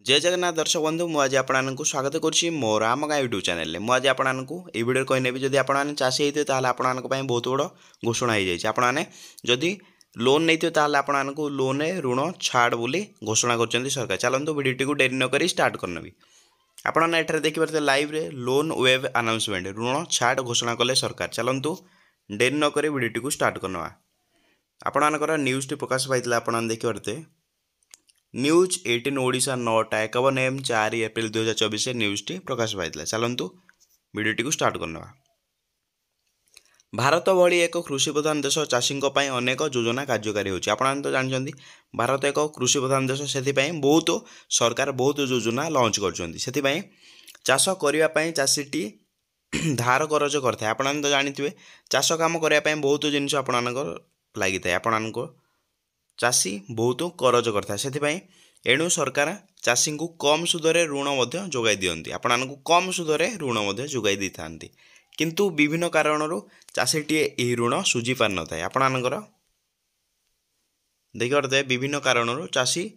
जय जगन्नाथ दर्शक बंधु मुझे आपको स्वागत करुँची मोर आम गाँ यूट्यूब चैनल मुझे आपको ये वीडियो कहनेबी जदि आपने चाषी होते हैं बहुत बड़ घोषणा हो जाए आपने जदि लोन नहीं आपको लोन ऋण छाड़ बोली घोषणा कर सरकार। चलते वीडियो को डेरी नक स्टार्ट करनेबी आपने एठार देखिए लाइव रे लोन वेब अनाउंसमेंट ऋण छाड़ घोषणा कले सरकार। चलतु डेरी नक वीडियो को स्टार्ट करना आपणकर न्यूज़ टी प्रकाश पाई आपने देखिए न्यूज 18 ओडिशा 9टा 51 AM 4 एप्रिल 2024 न्यूज टी प्रकाश पाई। चलतु वीडियोटी को स्टार्ट करना भारत भली एक कृषि प्रधान देश चाषी अनेक योजना कार्यकारी होची आपन तो जानते भारत एक कृषि प्रधान देश से बहुत सरकार बहुत योजना लॉन्च कर चाष करने चाषीटी धार करज करता है। आपन तो जानते चाष कम करने बहुत जिनस आपण लगी था आपण चाषी बहुत करज करता से एणु सरकार चाषी को कम सुधरे ऋण जोगाई दियंती आपण कम सुधरे ऋण जोगाई दी था किंतु विभिन्न कारणरू चाषीटी यह ऋण सुझी पार न था आपणकर देखिए विभिन्न कारणरू चाषी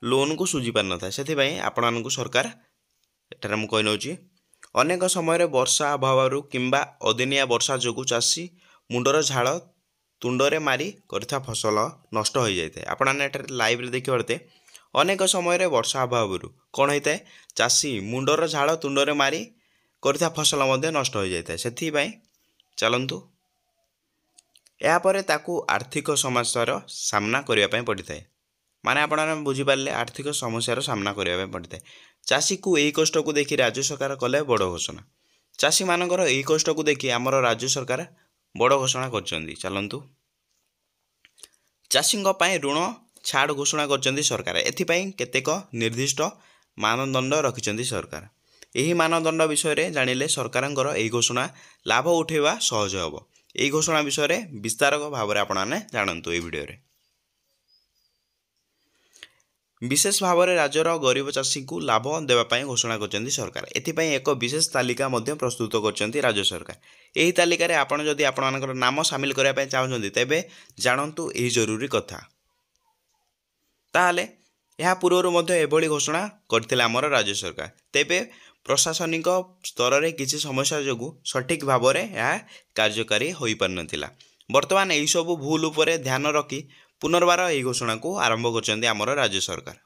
लोन को सुझी पार न था से आपण सरकार एठार मु कही नौची अनेक समय वर्षा अभाव किंबा अदिनिया वर्षा जोगु चाषी मुंडर झाड़ तुंडरे मारी करथा फसल नष्ट हो जाए आपने लाइव रे देखिए अनेक समय वर्षा अभाव कौन होता है चाषी मुंडर झाड़ तुंडरे मारी करथा फसल नष्ट हो जाए से चलतु यापर ताकू आर्थिक समस्यार सामना करने पड़ता है माने आपने बुझीपारे आर्थिक समस्यार सामना करने पड़ता है। चाषी को यही कष्ट को देखी राज्य सरकार कले बड़ घोषणा चाषी मानकर यही कष्ट को देखी आमर राज्य सरकार बड़ घोषणा कर चलतु चाषी ऋण छाड़ घोषणा कर सरकार एथिपाई केतेक निर्दिष्ट मानदंड रखिंट सरकार यही मानदंड विषय जानिले सरकार यही घोषणा लाभ उठेवा सहज हम यही घोषणा विषय विस्तारक भाव में आपने जानतु ये वीडियो रे। विशेष भाव में राज्यर गरीब चाषी को लाभ देवाई घोषणा कर सरकार एथिपाई एक विशेष तालिका प्रस्तुत कर राज्य सरकार यही तालिकार आपड़ जदि आपणकर नाम सामिल करने चाहते तेबे जानतु यही जरूरी कथा ताहले यह पूर्व एभली घोषणा करथिले आमर राज्य सरकार तेबे प्रशासनिक स्तर में किसी समस्या जोगु सठिक भाव में यह कार्यकारी हो पार नथिला वर्तमान यही सब भूल उपरे ध्यान रखी पुनर्बार यही घोषणा को आरंभ कर आमर राज्य सरकार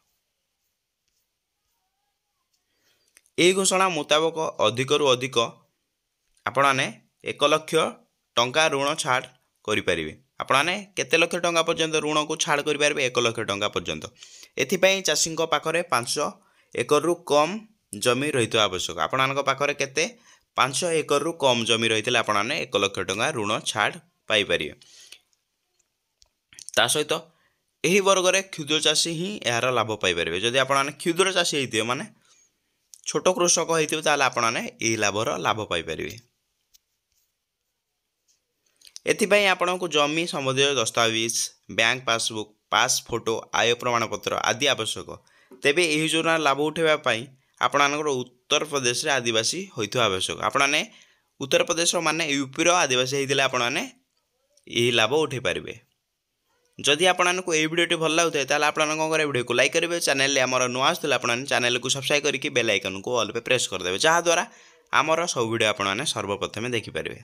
यही घोषणा मुताबक अधिकरू अधिक आपने 1 लाख टंका ऋण छाड़ करें आपने केते लक्ष टंका पर्यंत ऋण को छाड़ करें 1 लाख टंका पर्यंत एथिपाई चाषी पाखरे 5 एकड़ कम जमी रही आवश्यक आपण पाखरे केते 5 एकड़ कम जमी रही आपने 1 लाख टंका ऋण छाड़ पाइपर ता सहित यही वर्ग में क्षुद्र चाषी ही यार लाभ पाइपर जदि आपने क्षुद्र चाषी होते माने छोट कृषक होते आपने यही लाभ पाइपर एथिपाई आपको जमी संबंधी दस्तावेज bank passbook pass photo I प्रमाण पत्र आदि आवश्यक तेबे यही योजना लाभ उठाइवाई आपणकर उत्तर प्रदेश रे आदिवासी होइथो आवश्यक आपने उत्तर प्रदेश माने यूपी आदिवासी होते आपने यही लाभ उठे पारे जदि आपको ये वीडियो भल लगे ताला आपन वीडियो को लाइक करेंगे चैनल आमर नुआ आसला आपन चैनल को सब्सक्राइब करके बेल आइकन को ऑल पे प्रेस करदे जहाँद्वारा आमर सब वीडियो आपने सर्वप्रथमे देखिपारे।